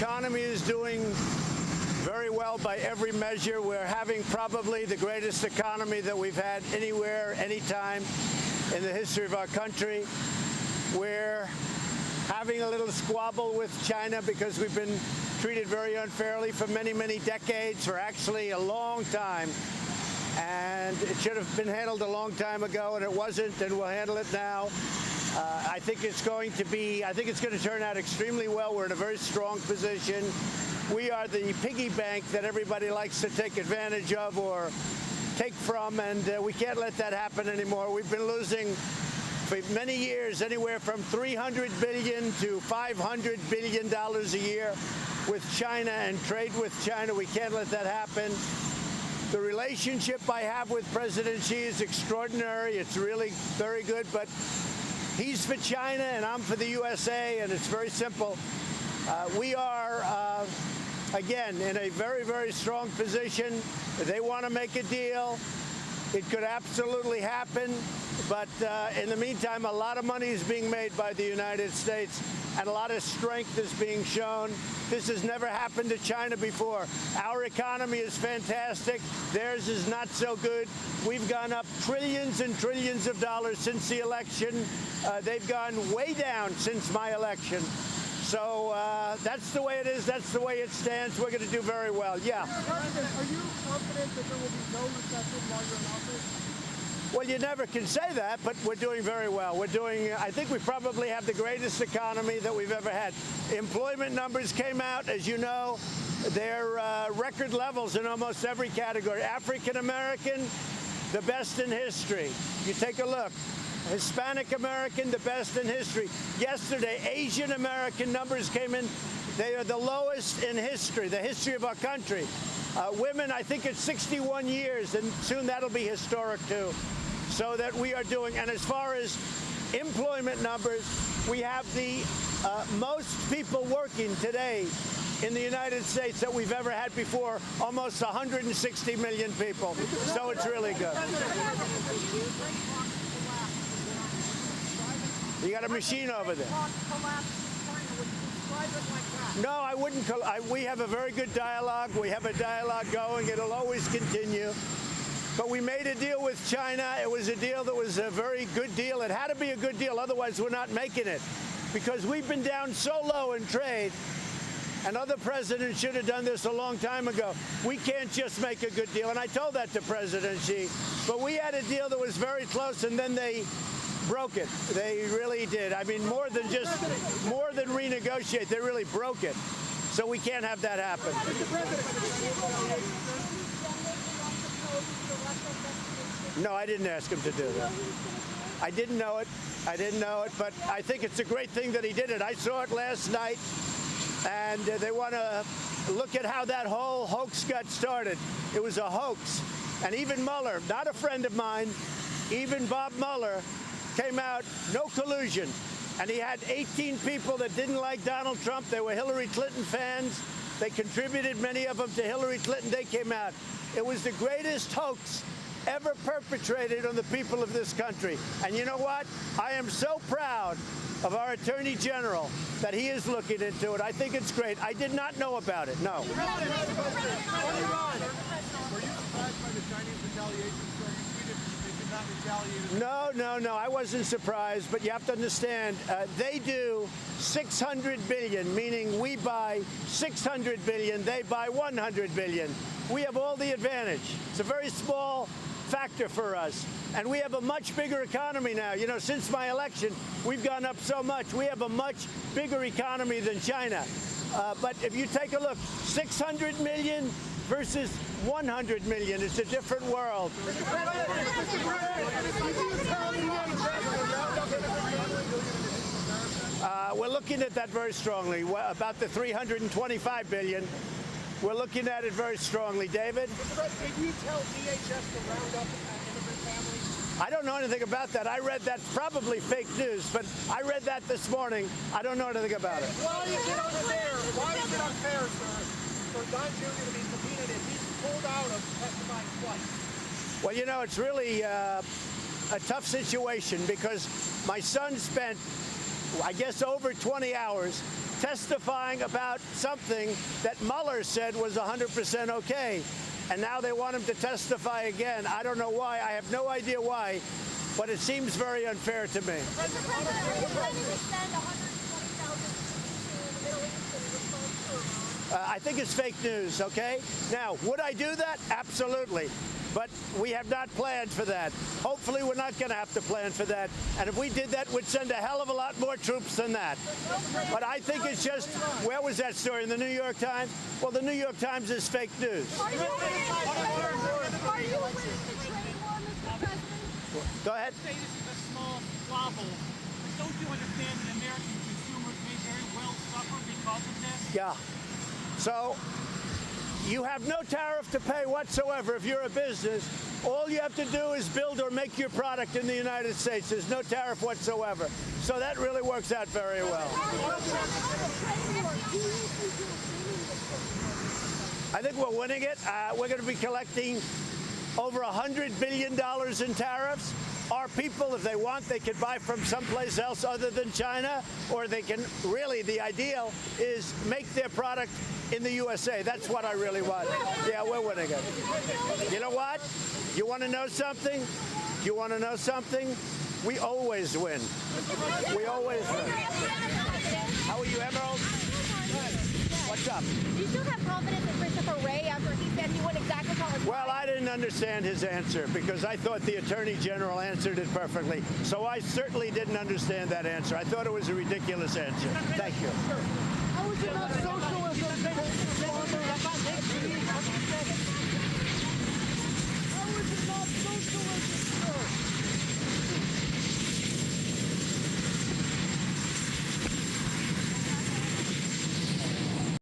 economy is doing very well by every measure. We're having probably the greatest economy that we've had anywhere, anytime in the history of our country. We're having a little squabble with China because we've been treated very unfairly for many, many decades, for actually a long time. And it should have been handled a long time ago, and it wasn't, and we'll handle it now. I think it's going to turn out extremely well. We're in a very strong position. We are the piggy bank that everybody likes to take advantage of or take from, and we can't let that happen anymore. We've been losing for many years anywhere from $300 billion to $500 billion a year with China and trade with China. We can't let that happen. The relationship I have with President Xi is extraordinary. It's really very good, but he's for China and I'm for the USA, and it's very simple. We are, again, in a very, very strong position. If they want to make a deal, it could absolutely happen. But in the meantime, a lot of money is being made by the United States, and a lot of strength is being shown. This has never happened to China before. Our economy is fantastic. Theirs is not so good. We've gone up trillions and trillions of dollars since the election. They've gone way down since my election. So that's the way it is. That's the way it stands. We're going to do very well. Yeah. President, are you confident that there will be no recession while you're in office? Well, you never can say that, but we're doing very well. I think we probably have the greatest economy that we've ever had. Employment numbers came out, as you know. They're record levels in almost every category. African American, the best in history. You take a look. Hispanic American, the best in history. Yesterday, Asian American numbers came in. They are the lowest in history, the history of our country. Women, I think it's 61 years, and soon that'll be historic too. So that we are doing, and as far as employment numbers, we have the most people working today in the United States that we've ever had before, almost 160 million people. So it's really good. You got a machine over there. No, I wouldn't. We have a very good dialogue. We have a dialogue going. It'll always continue. But we made a deal with China. It was a deal that was a very good deal. It had to be a good deal. Otherwise, we're not making it. Because we've been down so low in trade, and other presidents should have done this a long time ago. We can't just make a good deal. And I told that to President Xi. But we had a deal that was very close, and then they broke it. They really did. I mean, more than renegotiate, they really broke it. So we can't have that happen. No, I didn't ask him to do that. I didn't know it. But I think it's a great thing that he did it. I saw it last night, and they want to look at how that whole hoax got started. It was a hoax. And even Mueller, not a friend of mine, even Bob Mueller, came out, no collusion. And he had 18 people that didn't like Donald Trump. They were Hillary Clinton fans. They contributed, many of them, to Hillary Clinton. They came out. It was the greatest hoax ever perpetrated on the people of this country. And you know what? I am so proud of our Attorney General that he is looking into it. I think it's great. I did not know about it, no. Were you surprised by the Chinese retaliation? No, I wasn't surprised, but you have to understand, they do 600 billion, meaning we buy 600 billion, they buy 100 billion. We have all the advantage. It's a very small factor for us, and we have a much bigger economy now. You know, since my election, we've gone up so much. We have a much bigger economy than China. But if you take a look, 600 million versus 100 million. It's a different world. We're looking at that very strongly. About the 325 billion. We're looking at it very strongly. David? Did you tell DHS to round up immigrant families? I don't know anything about that. I read that, probably fake news, but I read that this morning. I don't know anything about it. Why is it unfair? Sir, for Don Jr. to be subpoenaed if he's pulled out of testifying twice? Well, you know, it's really a tough situation because my son spent, I guess, over 20 hours testifying about something that Mueller said was 100% okay. And now they want him to testify again. I don't know why. I have no idea why, but it seems very unfair to me. Mr. President, are you planning to send 120,000 to the Middle East in response to Iran? I think it's fake news, okay? Now, would I do that? Absolutely. But we have not planned for that. Hopefully, we're not going to have to plan for that. And if we did that, we'd send a hell of a lot more troops than that. But I think it's just, where was that story? In the New York Times? Well, the New York Times is fake news. Are you willing to trade war, Mr. President? Go ahead. Say this is a small squabble, but don't you understand that American consumers may very well suffer because of this? Yeah. So you have no tariff to pay whatsoever if you're a business. All you have to do is build or make your product in the United States. There's no tariff whatsoever. So that really works out very well. I think we're winning it. We're going to be collecting over $100 billion in tariffs. Our people, if they want, they can buy from someplace else other than China, or they can really, the ideal is make their product in the USA. That's what I really want. Yeah, we're winning it. You know what? You want to know something? You want to know something? We always win. We always win. How are you, Emerald? What's up? Do you still have confidence in Christopher Wray after he said he wouldn't exactly call his Well, I didn't understand his answer because I thought the Attorney General answered it perfectly. So I certainly didn't understand that answer. I thought it was a ridiculous answer. Thank you. How is it not socialism? How is it not socialism, sir?